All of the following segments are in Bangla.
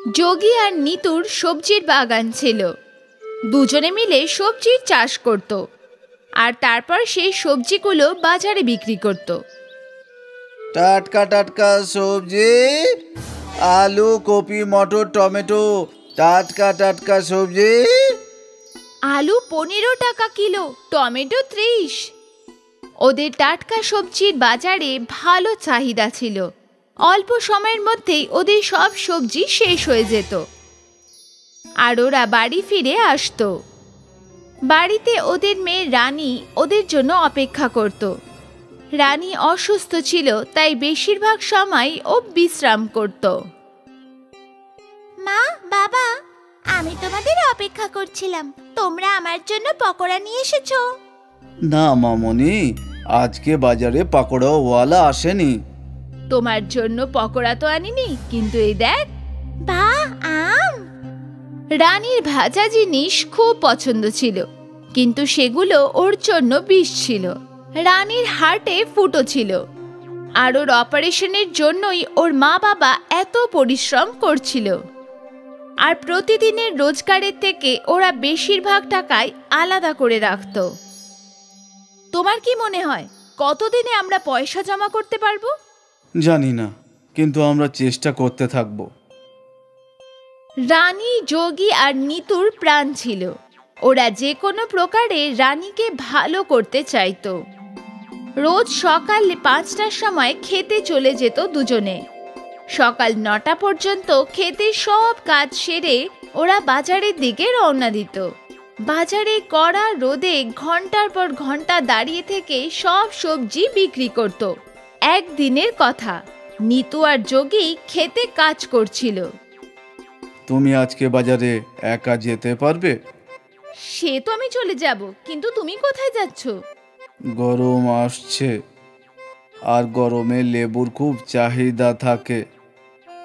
যোগী আর নিতুর সবজির বাগান ছিল। দুজনে মিলে সবজির চাষ করত আর তারপর সেই সবজিগুলো বাজারে বিক্রি করত। টাটকা টাটকা সবজি, আলু, কপি, মটর, টমেটো, টাটকা টাটকা সবজি। আলু 15 টাকা কিলো, টমেটো 30। ওদের টাটকা সবজির বাজারে ভালো চাহিদা ছিল। অল্প সময়ের মধ্যেই ওদের সব সবজি শেষ হয়ে যেত আর ওরা বাড়ি ফিরে আসতো। বাড়িতে ওদের মেয়ে রানী ওদের জন্য অপেক্ষা করত। রানী অসুস্থ ছিল, তাই বেশিরভাগ সময় ও বিশ্রাম করত। মা, বাবা, আমি তোমাদের অপেক্ষা করছিলাম। তোমরা আমার জন্য পকোড়া নিয়ে এসেছো? না মামনি, আজকে বাজারে পাকোড়াওয়ালা আসেনি। তোমার জন্য পকোড়া তো আনিনি, কিন্তু এই দেখ। বাহ, আম! রানীর ভাজা জিনিস খুব পছন্দ ছিল, কিন্তু সেগুলো ওর জন্য বিষ ছিল। রানীর হার্টে ফুটো ছিল আর ওর অপারেশনের জন্যই ওর মা বাবা এত পরিশ্রম করছিল। আর প্রতিদিনের রোজগারের থেকে ওরা বেশিরভাগ টাকাই আলাদা করে রাখত। তোমার কি মনে হয় কতদিনে আমরা পয়সা জমা করতে পারবো? জানি না, কিন্তু আমরা চেষ্টা করতে থাকবো। রানী, যোগী আর নিতুর প্রাণ ছিল। ওরা যে কোনো প্রকারে রানীকে ভালো করতে চাইতো। রোজ সকাল 5টার সময় খেতে চলে যেত দুজনে। সকাল 9টা পর্যন্ত খেতে সব কাজ সেরে ওরা বাজারের দিকে রওনা দিত। বাজারে কড়া রোদে ঘন্টার পর ঘন্টা দাঁড়িয়ে থেকে সব সবজি বিক্রি করত। একদিনের কথা, নিতু আর যোগী খেতে কাজ করছিল। তুমি আজকে বাজারে একা যেতে পারবে? সে তো আমি চলে যাব, কিন্তু তুমি কোথায় যাচ্ছ? গরম আসছে আর গরমে লেবুর খুব চাহিদা থাকে,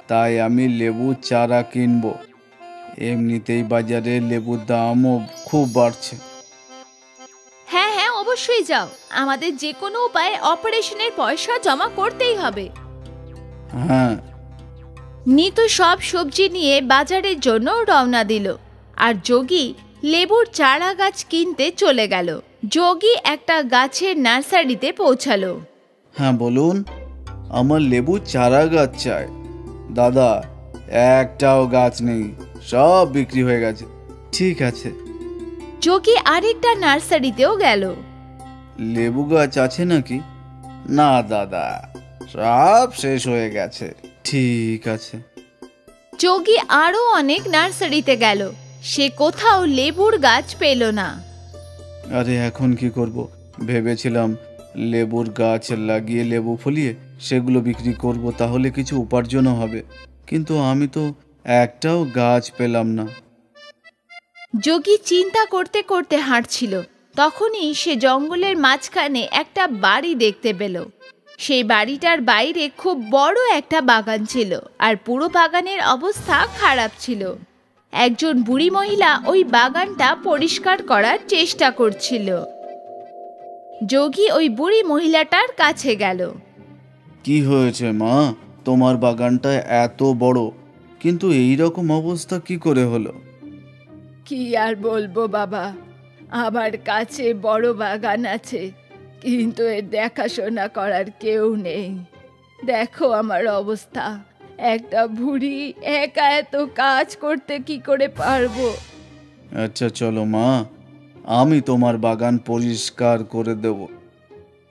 তাই আমি লেবু চারা কিনবো। এমনিতেই বাজারে লেবুর দামও খুব বাড়ছে। হ্যাঁ হ্যাঁ, অবশ্যই যাও। আমাদের যে কোনো উপায়ে অপারেশনের পয়সা জমা করতেই হবে। হ্যাঁ। নিতু সব সবজি নিয়ে বাজারের জন্য রওনা দিল আর যোগী লেবুর চারা গাছ কিনতে চলে গেল। যোগী একটা গাছের নার্সারিতে পৌঁছালো। হ্যাঁ বলুন, আমার লেবু চারা গাছ চাই। দাদা, একটাও গাছ নেই, সব বিক্রি হয়ে গেছে। ঠিক আছে। যোগী আরেকটা নার্সারিতেও গেল। লেবু গাছ আছে নাকি? না দাদা, সব শেষ হয়ে গেছে। ঠিক আছে। যোগী আরো অনেক নার্সারিতে গেল, সে কোথাও লেবুর গাছ পেল না। আরে এখন কি করব? ভেবেছিলাম লেবুর গাছ লাগিয়ে লেবু ফলিয়ে সেগুলো বিক্রি করব, তাহলে কিছু উপার্জনও হবে, কিন্তু আমি তো একটাও গাছ পেলাম না। যোগী চিন্তা করতে করতে হাঁটছিল। তখনই সে জঙ্গলের মাঝখানে একটা বাড়ি দেখতে পেল। সেই বাড়িটার বাইরে খুব বড় একটা বাগান ছিল আর পুরো বাগানের অবস্থা খারাপ ছিল। একজন বুড়ি মহিলা ওই বাগানটা পরিষ্কার করার চেষ্টা করছিল। যোগী ওই বুড়ি মহিলাটার কাছে গেল। কি হয়েছে মা, তোমার বাগানটা এত বড়, কিন্তু এই রকম অবস্থা কি করে হলো? কি আর বলবো বাবা, আমার কাছে বড় বাগান আছে, কিন্তু এর দেখাশোনা করার কেউ নেই। দেখো আমার অবস্থা, একটা বুড়ি একা এত কাজ করতে কি করে পারবো? আচ্ছা চলো মা, আমি তোমার বাগান পরিষ্কার করে দেব।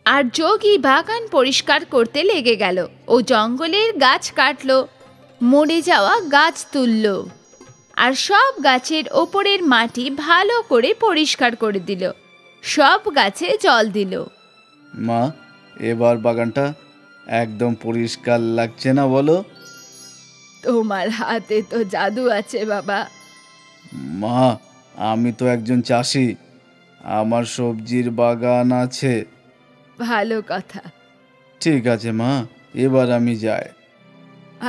আর যোগী বাগান পরিষ্কার করতে লেগে গেল। ও জঙ্গলের গাছ কাটলো, মরে যাওয়া গাছ তুললো আর সব গাছের ওপরের মাটি ভালো করে পরিষ্কার করে দিল। সব গাছে জল দিল। মা, এবার বাগানটা একদম পরিষ্কার লাগছে না বলো? তোমার হাতে তো জাদু আছে বাবা। মা, আমি তো একজন চাষি, আমার সবজির বাগান আছে। ভালো কথা। ঠিক আছে মা, এবার আমি যাই।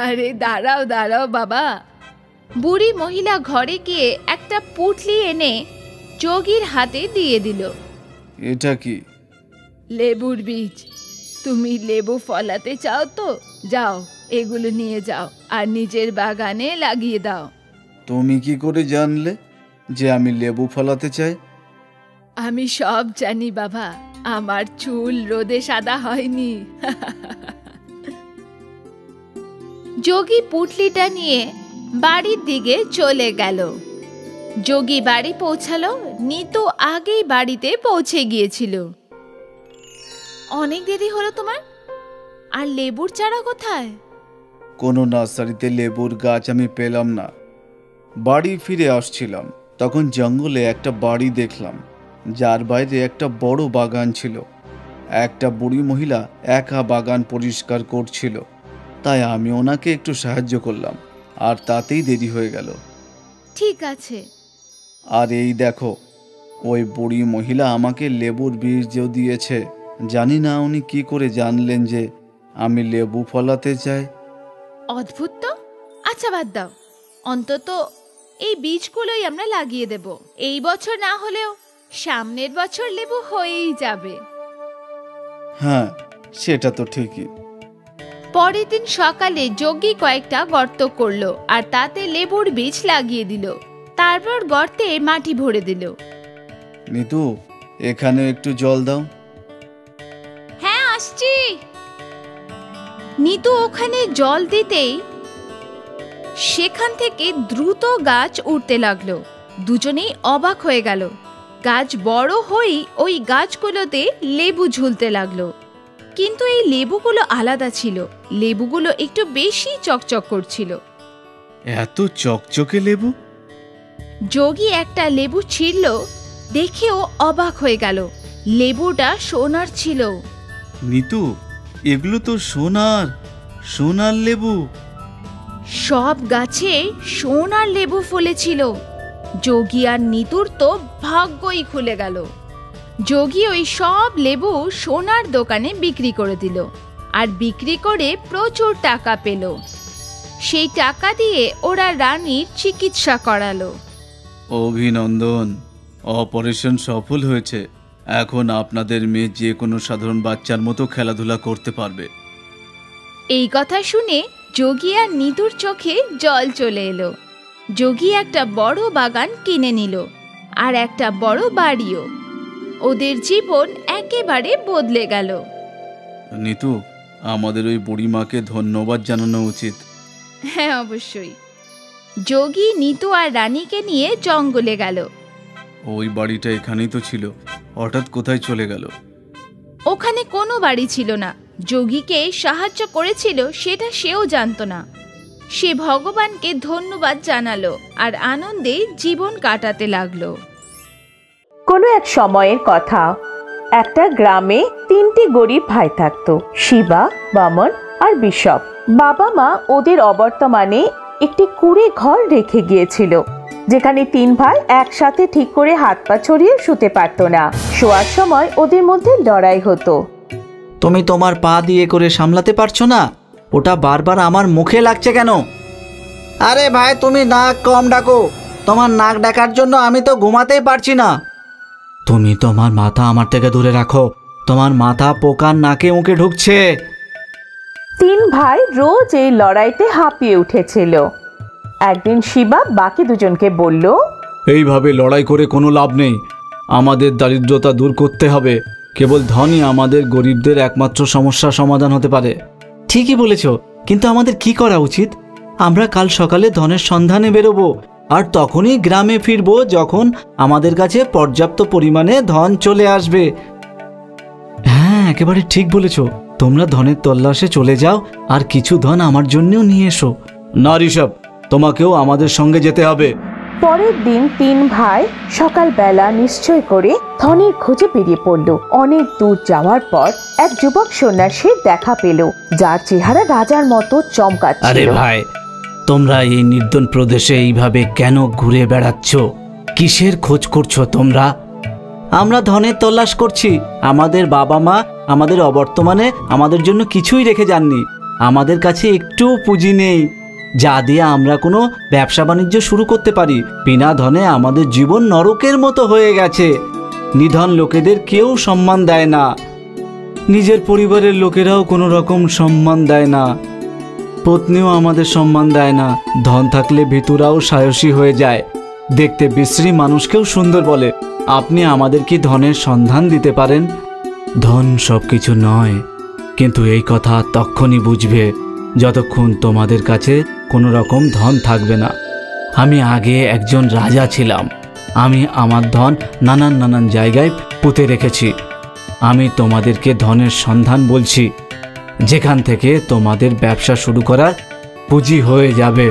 আরে দাঁড়াও দাঁড়াও বাবা। বুড়ি মহিলা ঘরে গিয়ে একটা পুঁটলি এনে যোগীর হাতে দিয়ে দিল। এটা কি? লেবুর বীজ। তুমি লেবু ফলাতে চাও তো? যাও এগুলো নিয়ে যাও আর নিজের বাগানে লাগিয়ে দাও। তুমি কি করে জানলে যে আমি লেবু ফলাতে চাই? আমি সব জানি বাবা, আমার চুল রোদে সাদা হয়নি। যোগী পুটলিটা নিয়ে বাড়ির দিকে চলে গেল। যোগী বাড়ি পৌঁছালো, নিতু আগেই বাড়িতে পৌঁছে গিয়েছিল। অনেক দেরি হলো তোমার, আর লেবুর চারা কোথায়? কোনো নার্সারিতে লেবুর গাছ আমি পেলাম না। বাড়ি ফিরে আসছিলাম, তখন জঙ্গলে একটা বাড়ি দেখলাম, যার বাইরে একটা বড় বাগান ছিল। একটা বুড়ি মহিলা একা বাগান পরিষ্কার করছিল, তাই আমি ওনাকে একটু সাহায্য করলাম, আর তাতেই দেরি হয়ে গেল। ঠিক আছে। আর এই দেখো, ওই বুড়ি মহিলা আমাকে লেবুর বীজও দিয়েছে। জানি না উনি কি করে জানলেন যে আমি লেবু ফলাতে চাই। অদ্ভুত তো। আচ্ছা বাদ দাও, অন্তত এই বীজগুলোই আমরা লাগিয়ে দেব। এই বছর না হলেও সামনের বছর লেবু হয়েই যাবে। হ্যাঁ, সেটা তো ঠিকই। পরের দিন সকালে যোগী কয়েকটা গর্ত করলো আর তাতে লেবুর বীজ লাগিয়ে দিল। তারপর গর্তে মাটি ভরে দিল। নিতু, এখানে একটু জল দাও। হ্যাঁ, আসছি। নিতু ওখানে জল দিতেই সেখান থেকে দ্রুত গাছ উঠতে লাগলো। দুজনেই অবাক হয়ে গেল। গাছ বড় হয়েই ওই গাছগুলোতে লেবু ঝুলতে লাগলো। কিন্তু এই লেবুগুলো আলাদা ছিল। লেবুগুলো একটু বেশি চকচক করছিল। এত চকচকে লেবু! যোগী একটা লেবু ছিঁড়ল, দেখেও অবাক হয়ে গেল। লেবুটা সোনার ছিল। নিতু, এগুলো তো সোনার লেবু। সব গাছে সোনার লেবু ফলেছিল। যোগী আর নিতুর তো ভাগ্যই খুলে গেল। যোগী ওই সব লেবু সোনার দোকানে বিক্রি করে দিল, আর বিক্রি করে প্রচুর টাকা পেল। সেই টাকা দিয়ে ওরা রানীর চিকিৎসা করালো। অভিনন্দন, অপারেশন সফল হয়েছে। এখন আপনাদের মেয়ে যে কোনো সাধারণ বাচ্চার মতো খেলাধুলা করতে পারবে। এই কথা শুনে যোগী আর নিতুর চোখে জল চলে এলো। যোগী একটা বড় বাগান কিনে নিল, আর একটা বড় বাড়িও। ওদের জীবন একেবারে বদলে গেল। নিতু, আমাদের ওই বুড়িমাকে ধন্যবাদ জানানো উচিত। হ্যাঁ, অবশ্যই। যোগী নিতু আর রানীকে নিয়ে জঙ্গলে গেল। ওই বাড়িটা এখানেই তো ছিল, হঠাৎ কোথায় চলে গেল? ওখানে কোনো বাড়ি ছিল না। যোগীকে সাহায্য করেছিল সেটা সেও জানতো না। সে ভগবানকে ধন্যবাদ জানালো আর আনন্দে জীবন কাটাতে লাগলো। কোনো এক সময়ের কথা, একটা গ্রামে 3টি গরিব ভাই থাকতো, শিবা, বামন আর বিশপ। বাবা মা ওদের অবর্তমানে একটি কুঁড়ে ঘর রেখে গিয়েছিল, যেখানে 3 ভাই একসাথে ঠিক করে হাত পা ছড়িয়ে শুতে পারত না। শোয়ার সময় ওদের মধ্যে লড়াই হতো। তুমি তোমার পা দিয়ে করে সামলাতে পারছো না? ওটা বারবার আমার মুখে লাগছে কেন? আরে ভাই, তুমি নাক কম ডাকো। তোমার নাক ডাকার জন্য আমি তো ঘুমাতেই পারছি না। তুমি তোমার মাথা আমার থেকে দূরে রাখো। তোমার মাথা পোকার নাকে মুখে ঢুকছে। 3 ভাই রোজ এই লড়াইতে হাঁপিয়ে উঠেছিল। একদিন শিবা বাকি দুজনকে বলল, এইভাবে লড়াই করে কোনো লাভ নেই। আমাদের দারিদ্রতা দূর করতে হবে। কেবল ধনই আমাদের গরিবদের একমাত্র সমস্যার সমাধান হতে পারে। ঠিকই বলেছ, কিন্তু আমাদের কি করা উচিত? আমরা কাল সকালে ধনের সন্ধানে বেরোবো, আর তখনই গ্রামে ফিরবো যখন আমাদের কাছে পর্যাপ্ত পরিমাণে ধন চলে আসবে। হ্যাঁ, একেবারে ঠিক বলেছ। তোমরা ধনের তল্লাশে চলে যাও, আর কিছু ধন আমার জন্যও নিয়ে এসো। না ঋষভ, তোমাকেও আমাদের সঙ্গে যেতে হবে। পরের দিন 3 ভাই সকালবেলা নিশ্চয় করে ধনের খোঁজে বেরিয়ে পড়ল। অনেক দূর যাওয়ার পর এক যুবক সন্ন্যাসীর দেখা পেল, যার চেহারা রাজার মতো চমকাচ্ছিল। আরে ভাই, তোমরা এই নির্জন প্রদেশে এইভাবে কেন ঘুরে বেড়াচ্ছ? কিসের খোঁজ করছো তোমরা? আমরা ধনের তল্লাশ করছি। আমাদের বাবা মা আমাদের অবর্তমানে আমাদের জন্য কিছুই রেখে যাননি। আমাদের কাছে একটু পুঁজি নেই যা দিয়ে আমরা কোনো ব্যবসা বাণিজ্য শুরু করতে পারি। বিনা ধনে আমাদের জীবন নরকের মতো হয়ে গেছে। নিধন লোকেদের কেউ সম্মান দেয় না। নিজের পরিবারের লোকেরাও কোনো রকম সম্মান দেয় না। পত্নীও আমাদের সম্মান দেয় না। ধন থাকলে ভিতুরাও সাহসী হয়ে যায়, দেখতে বিশ্রী মানুষকেও সুন্দর বলে। আপনি আমাদের কি ধনের সন্ধান দিতে পারেন? ধন সব কিছু নয়, কিন্তু এই কথা তখনই বুঝবে যতক্ষণ তোমাদের কাছে কোনো রকম ধন থাকবে না। আমি আগে একজন রাজা ছিলাম। আমি আমার ধন নানান জায়গায় পুঁতে রেখেছি। আমি তোমাদেরকে ধনের সন্ধান বলছি, যেখান থেকে তোমাদের ব্যবসা শুরু করার পুঁজি হয়ে যাবে।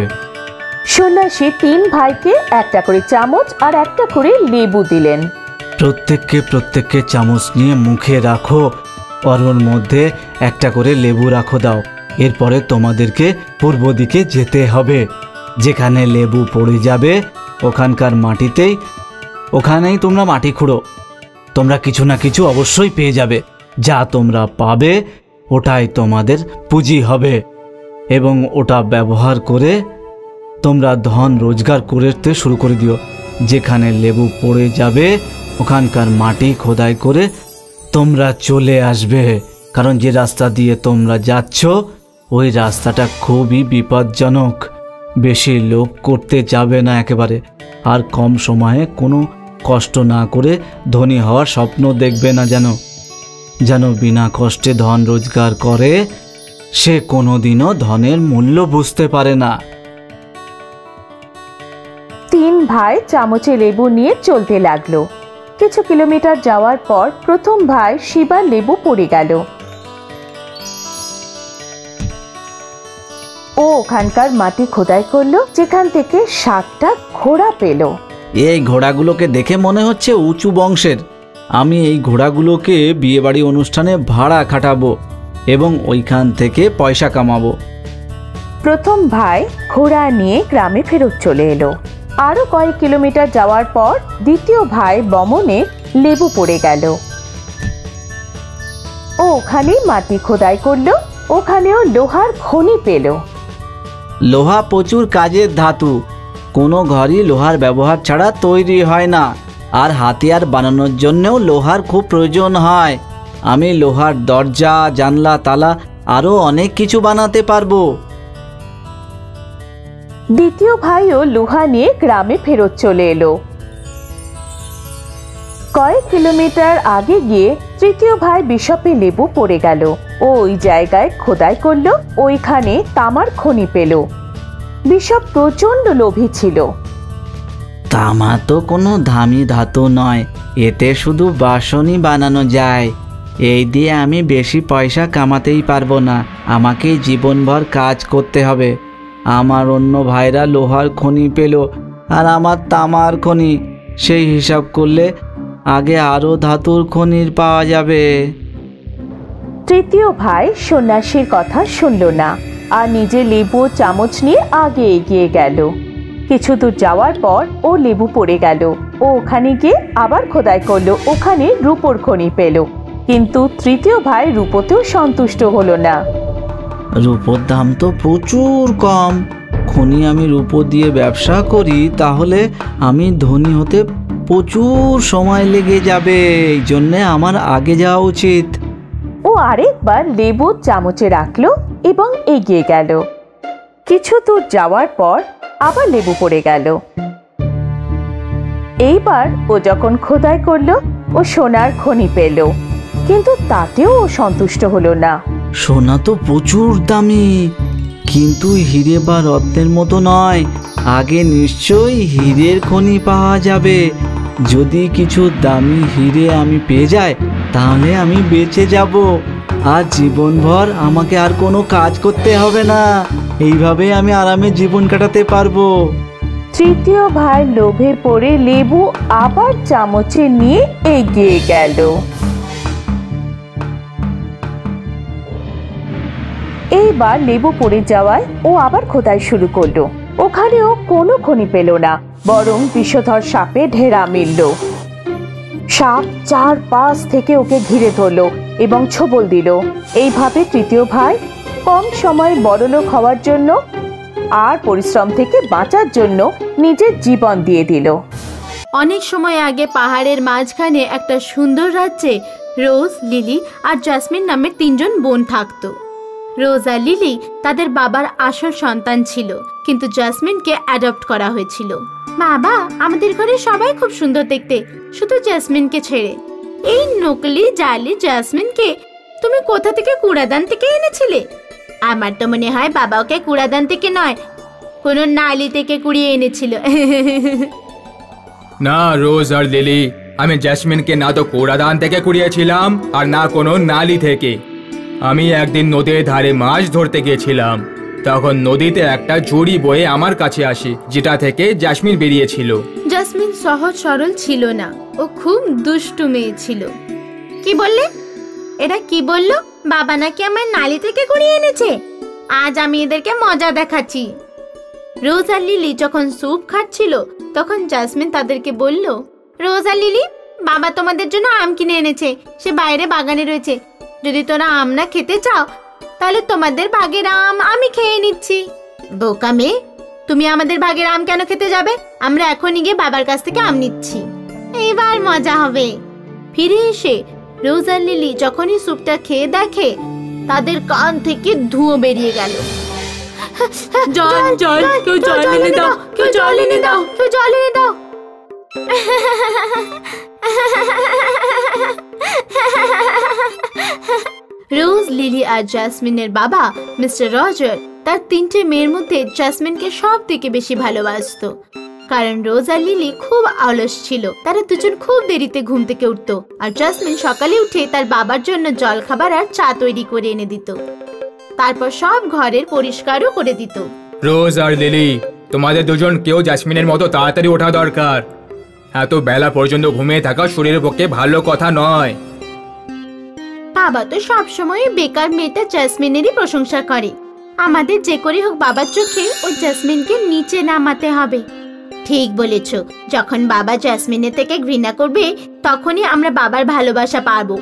সন্ন্যাসী 3 ভাইকে একটা করে চামচ আর একটা করে লেবু দিলেন। প্রত্যেককে চামচ নিয়ে মুখে রাখো, আর ওর মধ্যে একটা করে লেবু রাখো দাও। এরপরে তোমাদেরকে পূর্ব দিকে যেতে হবে। যেখানে লেবু পড়ে যাবে ওখানেই তোমরা মাটি খুঁড়ো। তোমরা কিছু না কিছু অবশ্যই পেয়ে যাবে। যা তোমরা পাবে ওটাই তোমাদের পুঁজি হবে, এবং ওটা ব্যবহার করে তোমরা ধন রোজগার করতে শুরু করে দিও। যেখানে লেবু পড়ে যাবে ওখানকার মাটি খোদাই করে তোমরা চলে আসবে, কারণ যে রাস্তা দিয়ে তোমরা যাচ্ছ ওই রাস্তাটা খুবই বিপজ্জনক। বেশি লোভ করতে যাবে না একেবারে, আর কম সময়ে কোনো কষ্ট না করে ধনী হওয়ার স্বপ্ন দেখবে না। যেন বিনা কষ্টে ধন রোজগার করে সে কোনোদিনও ধনের মূল্য বুঝতে পারে না। 3 ভাই চামচে লেবু নিয়ে চলতে লাগলো। কিছু কিলোমিটার যাওয়ার পর প্রথম ভাই শিবার লেবু পড়ে গেল। ও ওখানকার মাটি খোদাই করলো, যেখান থেকে 7টা ঘোড়া পেল। এই ঘোড়াগুলোকে দেখে মনে হচ্ছে উঁচু বংশের। আমি এই ঘোড়াগুলোকে বিয়েবাড়ি অনুষ্ঠানে ভাড়া খাটাবো এবং ওইখান থেকে পয়সা কামাবো। প্রথম ভাই ঘোড়া নিয়ে গ্রামে ফেরত চলে এলো। আরো কয়েক কিলোমিটার যাওয়ার পর দ্বিতীয় ভাই বমনে লেবু পড়ে গেল। ও ওখানেই মাটি খোদাই করলো, ওখানেও লোহার খনি পেল। লোহা প্রচুর কাজের ধাতু, কোনো ঘরই লোহার ব্যবহার ছাড়া তৈরি হয় না, আর হাতিয়ার বানানোর জন্যও লোহার খুব প্রয়োজন হয়। আমি লোহার দরজা, জানলা, তালা আরও অনেক কিছু বানাতে পারবো। দ্বিতীয় ভাইও লোহা নিয়ে গ্রামে ফেরত চলে এলো। কয়েক কিলোমিটার আগে গিয়ে তৃতীয় ভাই বিশপে লেবু পড়ে গেল। ও ওই জায়গায় খোদাই করলো, ওইখানে তামার খনি পেল। বিশপ প্রচন্ড লোভী ছিল। তামা তো কোনো দামি ধাতু নয়, এতে শুধু বাসনই বানানো যায়। এই দিয়ে আমি বেশি পয়সা কামাতেই পারবো না, আমাকে জীবনভর কাজ করতে হবে। আমার অন্য ভাইরা লোহার খনি পেল আর আমার তামার খনি, সেই হিসাব করলে আগে আরও ধাতুর খনির পাওয়া যাবে। তৃতীয় ভাই সন্ন্যাসীর কথা শুনল না আর নিজে লেবু চামচ নিয়ে আগে এগিয়ে গেল। কিছু দূর যাওয়ার পর ও লেবু পড়ে গেল। ও ওখানে গিয়ে আবার খোদাই করলো, ওখানে রূপোর খনি পেল। কিন্তু তৃতীয় ভাই রূপোতেও সন্তুষ্ট হলো না। রূপোর দাম তো প্রচুর কম, খনি আমি রূপো দিয়ে ব্যবসা করি তাহলে আমি ধনী হতে প্রচুর সময় লেগে যাবে, এই জন্যে আমার আগে যাওয়া উচিত। ও আরেকবার লেবু চামচে রাখলো এবং এগিয়ে গেল। কিছু দূর যাওয়ার পর আবার লেবু পড়ে গেল। এইবার ও যখন খোদাই করলো ও সোনার খনি পেল, কিন্তু তাতেও ও সন্তুষ্ট হলো না। সোনা তো প্রচুর দামি, কিন্তু হিরে বা রত্নের মতো নয়। আগে নিশ্চয়ই হীরের খনি পাওয়া যাবে। যদি কিছু দামি হিরে আমি পেয়ে যাই তাহলে আমি বেঁচে যাব, আর জীবনভর আমাকে আর কোনো কাজ করতে হবে না। এইভাবে আমি আরামে জীবন কাটাতে পারবো। তৃতীয় ভাই লোভে পড়ে লেবু আবার চামচে নিয়ে এগিয়ে গেল। এইবার লেবু পড়ে যাওয়ায় ও আবার খোদাই শুরু করলো। ওখানেও কোনো খনি পেল না, বরং বিষধর সাপে ঢেরা মিলল। সাপ 4 থেকে ওকে ঘিরে ধরলো এবং ছোবল দিল। এইভাবে তৃতীয় ভাই কম সময়ে বড়লোক হওয়ার জন্য আর পরিশ্রম থেকে বাঁচার জন্য নিজের জীবন দিয়ে দিল। অনেক সময় আগে পাহাড়ের মাঝখানে একটা সুন্দর রাজ্যে রোজ, লিলি আর জাসমিন নামের 3 জন বোন থাকতো। রোজ আর লিলি তাদের বাবার আসল সন্তান ছিল, কিন্তু জাসমিনকে অ্যাডপ্ট করা হয়েছিল। বাবা, আমাদের ঘরে সবাই খুব সুন্দর দেখতে, শুধু জাসমিনকে ছেড়ে। এই নকলি জালি জাসমিনকে তুমি কোথা থেকে কুড়াদান থেকে এনেছিলে? আমার তো মনে হয় বাবা ওকে কুড়াদান থেকে নয়, কোনো নালি থেকে কুড়িয়ে এনেছিল। না রোজ আর লিলি, আমি জেসমিনকে না তো কুড়াদান থেকে কুড়িয়েছিলাম আর না কোনো নালি থেকে। আমি একদিন নদীর ধারে মাছ ধরতে গিয়েছিলাম, তখন নদীতে একটা ঝুড়ি বয়ে আমার কাছে আসে, যেটা থেকে জেসমিন বেরিয়েছিল। জাসমিন সহজ সরল ছিল না, ও খুব দুষ্টু মেয়ে ছিল। কি বললে? এরা কি বললো? বাবা নাকি আমার নালি থেকে কুড়িয়ে এনেছে? আজ আমি এদেরকে মজা দেখাচ্ছি। রোজ আর লিলি যখন স্যুপ খাচ্ছিল তখন জাসমিন তাদেরকে বলল, রোজ আর লিলি, বাবা তোমাদের জন্য আম কিনে এনেছে, সে বাইরে বাগানে রয়েছে। যদি তোরা আম না খেতে চাও তাহলে তোমাদের ভাগের আম আমি খেয়ে নিচ্ছি। বোকা মেয়ে, তুমি আমাদের ভাগের আম কেন খেতে যাবে? আমরা এখনই গিয়ে বাবার কাছ থেকে আম নিচ্ছি, এইবার মজা হবে। ফিরে এসে রোজ আর লিলি যখনই স্যুপটা খেয়ে দেখে, তাদের কান থেকে ধুঁয়ো বেরিয়ে গেল। জল জল, কেউ জল এনে দাও, কেউ জল এনে দাও, কেউ জল এনে দাও। রোজ, লিলি আর জাসমিনের বাবা মিস্টার রজার তার 3টে মেয়ের মধ্যে জাসমিনকে সব থেকে বেশি ভালোবাসতো, কারণ রোজ আর লিলি খুব অলস ছিল। তারা দুজন খুব দেরিতে ঘুম থেকে উঠতো, আর জাসমিন সকালে উঠে তার বাবার জন্য জল খাবার আর চা তৈরি করে এনে দিত, তারপর সব ঘরের পরিষ্কারও করে দিত। রোজ আর লিলি, তোমাদের দুজন কেউ জেসমিনের মতো তাড়াতাড়ি ওঠা দরকার। এত বেলা পর্যন্ত ঘুমিয়ে থাকা শরীরের পক্ষে ভালো কথা নয়। বাবা তো সবসময় বেকার মেয়েটা জাসমিনেরই প্রশংসা করে। আমাদের যে করে হোক বাবার চোখে ও জাসমিনকে নিচে নামাতে হবে। ঠিক বলেছ, যখন বাবা জাসমিনের থেকে ঘৃণা করবে তখনই আমরা বাবার ভালোবাসা পাবো।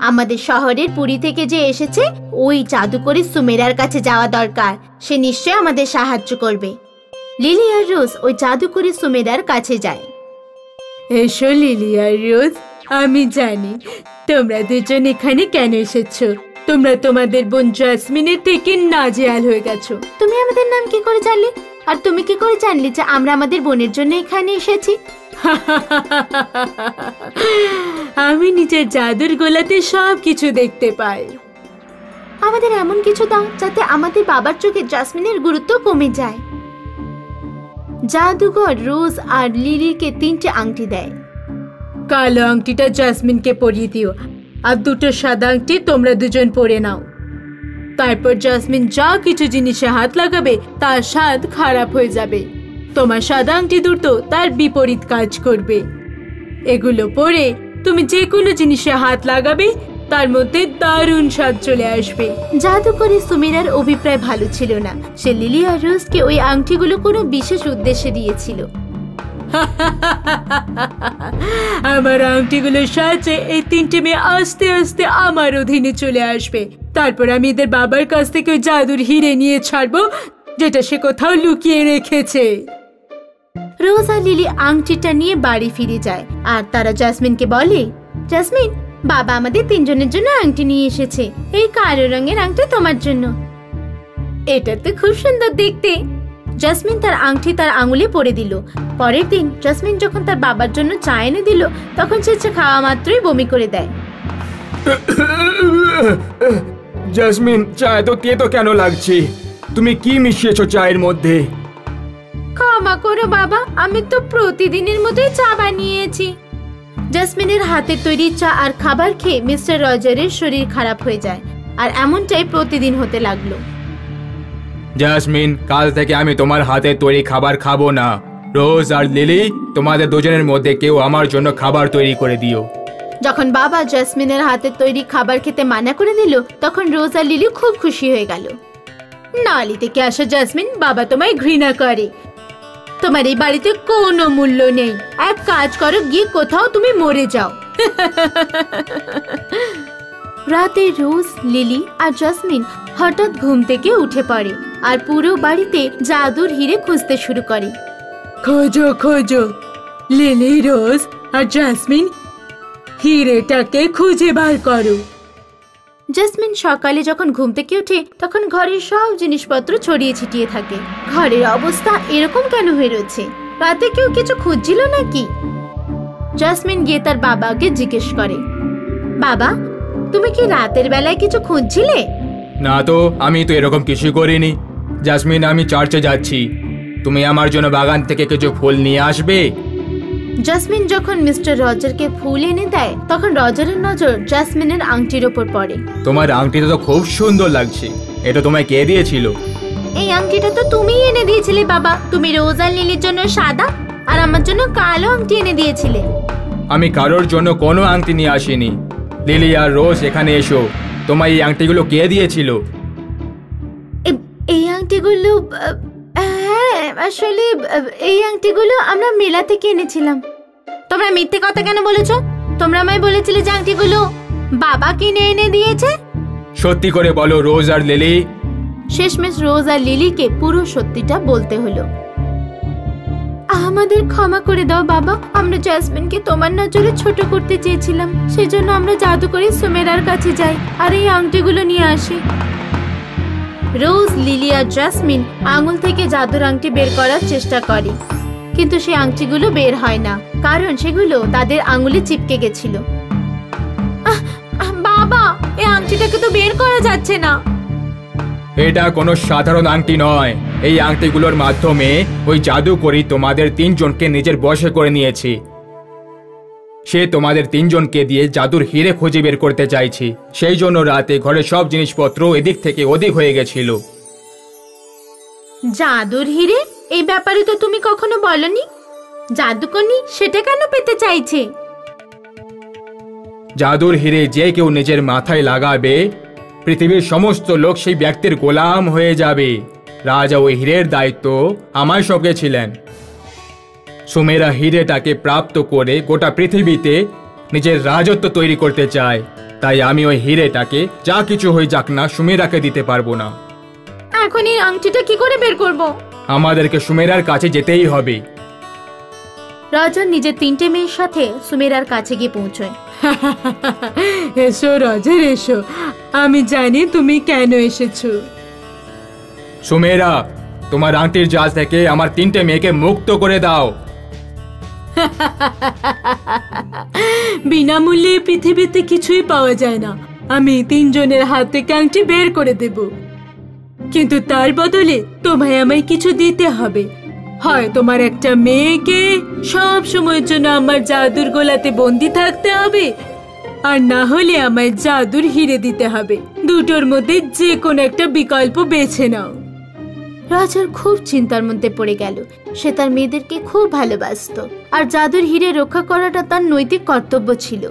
আমাদের শহরের পুরী থেকে যে এসেছে, ওই জাদুকরি সুমেরার কাছে যাওয়া দরকার, সে নিশ্চয় আমাদের সাহায্য করবে। লিলি আর রোজ ওই জাদুকরি সুমেরার কাছে যায়। এসো লিলি আর রোজ, আমি জানি তোমরা দুজন এখানে কেন এসেছো। তোমরা তোমাদের বোন জাসমিনের থেকে নাজেহাল হয়ে গেছো। তুমি আমাদের নাম কি করে জানলে? আর তুমি কি করে জানলে যে আমরা আমাদের বোনের জন্য এখানে এসেছি? আমি নিজের জাদুর গোলাতে সব কিছু দেখতে পাই। আমাদের এমন কিছু দাও যাতে আমাদের বাবার চোখে জাসমিনের গুরুত্ব কমে যায়। জাদুঘর রোজ আর লিলিকে 3টে আংটি দেয়। কালো আংটিটা জাসমিনকে পরিয়ে দিও, আর 2টো সাদা আংটি তোমরা দুজন পরে নাও। তারপর জাসমিন যা কিছু জিনিসে হাত লাগাবে তার স্বাদ খারাপ হয়ে যাবে। তোমার সাদা আংটি দুটো তার বিপরীত কাজ করবে। এগুলো পরে তুমি যে কোনো জিনিসে হাত লাগাবে তার মধ্যে দারুণ স্বাদ চলে আসবে। জাদুকরি সুমিরার অভিপ্রায় ভালো ছিল না। সে লিলি আর রোজকে ওই আংটিগুলো কোনো বিশেষ উদ্দেশ্যে দিয়েছিল। আমার আংটিগুলোর সাহায্যে এই 3টে মেয়ে আস্তে আস্তে আমার অধীনে চলে আসবে। তারপর আমি এদের বাবার কাছ থেকে ওই জাদুর হিরে নিয়ে ছাড়বো, যেটা সে কোথাও লুকিয়ে রেখেছে। রোজ আর লিলি আংটিটা নিয়ে বাড়ি ফিরে যায়, আর তারা জাসমিনকে বলে, জাসমিন, বাবা আমাদের 3জনের জন্য আংটি নিয়ে এসেছে। এই কালো রঙের আংটি তোমার জন্য। এটা তো খুব সুন্দর দেখতে। জাসমিন তার আংটি তার আঙুলে পরে দিল। পরের দিন জাসমিন যখন তার বাবার জন্য চা এনে দিল, তখন সে খাওয়া মাত্রই বমি করে দেয়। জেসমিন, চা এত তেতো কেন লাগছে? তুমি কি মিশিয়েছো চায়ের মধ্যে? ক্ষমা করো বাবা, আমি তো প্রতিদিনের মতোই চা বানিয়েছি। জাসমিনের হাতের তৈরি চা আর খাবার খেয়ে মিস্টার রজারের শরীর খারাপ হয়ে যায়, আর এমনটাই প্রতিদিন হতে লাগলো। জেসমিন, কাল থেকে আমি তোমার হাতে তৈরি খাবার খাবো না। রোজ আর লিলি, তোমাদের দুজনের মধ্যে কেউ আমার জন্য খাবার তৈরি করে দিও। যখন বাবা জাসমিনের হাতের তৈরি খাবার খেতে মানা করে দিল, তখন রোজ আর লিলি খুব খুশি হয়ে গেল। নালি থেকে আসা জাসমিন, বাবা তোমায় ঘৃণা করে। তোমার এই বাড়িতে কোনো মূল্য নেই। এক কাজ করো, গিয়ে কোথাও তুমি মরে যাও। রাতে রোজ, লিলি আর জাসমিন হঠাৎ ঘুম থেকে উঠে পড়ে আর পুরো বাড়িতে জাদুর হিরে খুঁজতে শুরু করে। খোঁজো খোঁজো, লিলি, রোজ আর জাসমিন, হিরেটাকে খুঁজে বার করো। জাসমিন সকালে যখন ঘুম থেকে ওঠে তখন ঘরের সব জিনিসপত্র ছড়িয়ে ছিটিয়ে থাকে। ঘরের অবস্থা এরকম কেন হয়ে রয়েছে? রাতে কেউ কিছু খুঁজছিল নাকি? জাসমিন গিয়ে তার বাবাকে জিজ্ঞেস করে, বাবা, তুমি কি রাতের বেলায় কিছু খুঁজছিলে? না তো, আমি তো এরকম কিছু করিনি। জাসমিন, আমি চার্চে যাচ্ছি, তুমি আমার জন্য বাগান থেকে কিছু ফুল নিয়ে আসবে। জাসমিন যখন মিস্টার রজারকে ফুল এনে দেয় তখন রজারের নজর জাসমিনের আংটির ওপর পড়ে। তোমার আংটিটা তো খুব সুন্দর লাগছে, এটা তোমায় কে দিয়েছিল? এই আংটিটা তো তুমিই এনে দিয়েছিলে বাবা। তুমি রোজ আর লিলির জন্য সাদা আর আমার জন্য কালো আংটি এনে দিয়েছিলে। আমি কারোর জন্য কোনো আংটি নিয়ে আসিনি। লিলি আর রোজ, এখানে এসো। তোমার এই আংটিগুলো কে দিয়েছিল? এই আংটিগুলো, হ্যাঁ, আসলে এই আংটিগুলো আমরা মেলা থেকে এনেছিলাম। তোমরা মিথ্যে কথা কেন বলেছো? তোমরা আমায় বলেছিলে যে আংটিগুলো বাবা কিনে এনে দিয়েছে। সত্যি করে বলো রোজ আর লিলি। শেষমেশ রোজ আর লিলিকে পুরো সত্যিটা বলতে হলো। আমাদের ক্ষমা করে দাও বাবা, আমরা জাসমিনকে তোমার নজরে ছোট করতে চেয়েছিলাম। সেজন্য আমরা জাদুকরি সুমেরার কাছে যাই আর এই আংটিগুলো নিয়ে আসি। রোজ, লিলি আর জাসমিন আঙুল থেকে জাদুর আংটি বের করার চেষ্টা করে, কিন্তু সেই আংটিগুলো বের হয় না, কারণ সেগুলো তাদের আঙুলে চিপকে গেছিল। বাবা, এই আংটিটাকে তো বের করা যাচ্ছে না। এটা কোনো সাধারণ আংটি নয়। এই আংটিগুলোর মাধ্যমে ওই জাদুকরি তোমাদের তিনজনকে নিজের বশে করে নিয়েছে। সে তোমাদের তিনজনকে দিয়ে জাদুর হিরে খুঁজে বের করতে চাইছে। সেই জন্য রাতে ঘরের সব জিনিসপত্র এদিক থেকে ওদিক হয়ে গেছিল। জাদুর হিরে? এই ব্যাপারে তো তুমি কখনো বলনি। জাদুকরনি সেটা কেন পেতে চাইছে? জাদুর হিরে যে কেউ নিজের মাথায় লাগাবে, পৃথিবীর সমস্ত লোক সেই ব্যক্তির গোলাম হয়ে যাবে। রাজা ওই হীরের দায়িত্ব আমায় সঁপেছিলেন। সুমেরা হীরেটাকে প্রাপ্ত করে গোটা পৃথিবীতে নিজের রাজত্ব তৈরি করতে চায়। তাই আমি ওই হীরেটাকে যা কিছু হয়ে যাক না সুমেরাকে দিতে পারবো না। এখন এই আংটিটা কি করে বের করব? আমাদেরকে সুমেরার কাছে যেতেই হবে। রাজা নিজের তিনটে মেয়ের সাথে সুমেরার কাছে গিয়ে পৌঁছয়। এসো রাজার, এসো। আমি জানি তুমি কেন এসেছো। সুমেরা, তোমার আংটির জাল থেকে আমার তিনটে মেয়েকে মুক্ত করে দাও। বিনামূল্যে পৃথিবীতে কিছুই পাওয়া যায় না। আমি তিনজনের হাত থেকে আংটি বের করে দেব, কিন্তু তার বদলে তোমায় আমায় কিছু দিতে হবে। হয় তোমার একটা মেয়েকে সব সময়ের জন্য আমার জাদুর গোলাতে বন্দি থাকতে হবে, আর না হলে আমায় জাদুর হিরে দিতে হবে। দুটোর মধ্যে যে কোনো একটা বিকল্প বেছে নাও। রাজার খুব চিন্তার মধ্যে পড়ে গেল। সে তার মেয়েদেরকে খুব ভালোবাসতো, আর জাদুর হিরে রক্ষা করাটা তার নৈতিক কর্তব্য ছিল।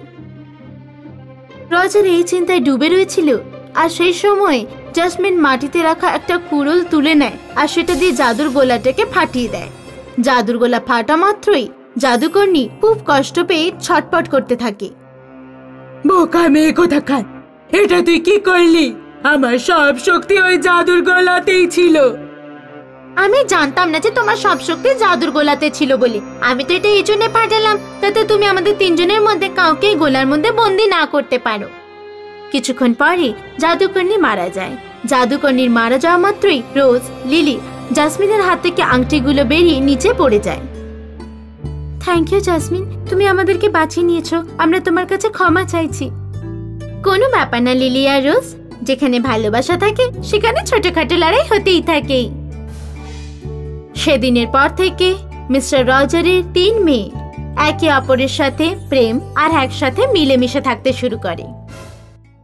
রাজার এই চিন্তায় ডুবে রয়েছিল, আর সেই সময় জাসমিন মাটিতে রাখা একটা কুড়ুল তুলে নেয় আর সেটা দিয়ে জাদুর গোলাটাকে ফাটিয়ে দেয়। জাদুর গোলা ফাটা মাত্রই জাদুকরনি খুব কষ্ট পেয়ে ছটপট করতে থাকে। বোকা মেয়ে কোথাকার, এটা তুই কি করলি? আমার সব শক্তি ওই জাদুর গোলাতেই ছিল। আমি জানতাম না যে তোমার সব শক্তি জাদুর গোলাতে ছিল বলে। আমি তো এটা এই জন্য পাঠালাম যাতে তুমি আমাদের তিনজনের মধ্যে কাউকে গোলার মধ্যে বন্দি না করতে পারো। কিছুক্ষণ পরে জাদুকরনি মারা যায়। জাদুকরনির মারা যাওয়া মাত্রই রোজ, লিলি, জাসমিনের হাত থেকে আংটিগুলো বেরিয়ে নিচে পড়ে যায়। থ্যাংক ইউ জাসমিন, তুমি আমাদেরকে বাঁচিয়ে নিয়েছো। আমরা তোমার কাছে ক্ষমা চাইছি। কোনো ব্যাপার না লিলি আর রোজ, যেখানে ভালোবাসা থাকে সেখানে ছোটখাটো লড়াই হতেই থাকে। সেদিনের পর থেকে মিস্টার রজারের 3 মেয়ে একে অপরের সাথে প্রেম আর একসাথে মিলেমিশে থাকতে শুরু করে।